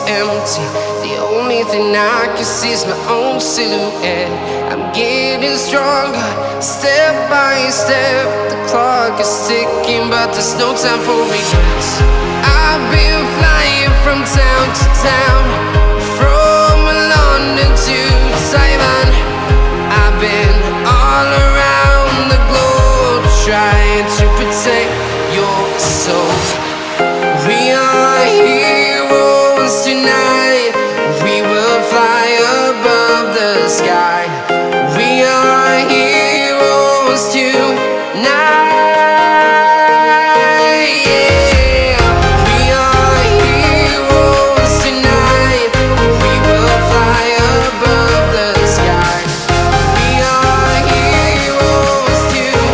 empty. The only thing I can see is my own silhouette. I'm getting stronger, step by step. The clock is ticking, but there's no time for regrets. I've been flying from town to town, from London to Taiwan. I've been all around the globe, trying to protect your soul. We are heroes tonight. We will fly above the sky. We are heroes tonight. Yeah. We are heroes tonight. We will fly above the sky. We are heroes tonight.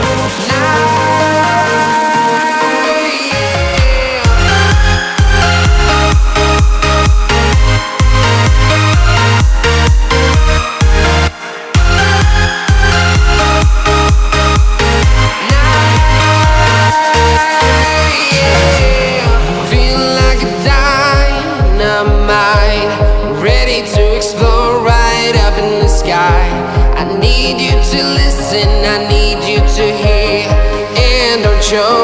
To explore right up in the sky. I need you to listen, I need you to hear, and don't show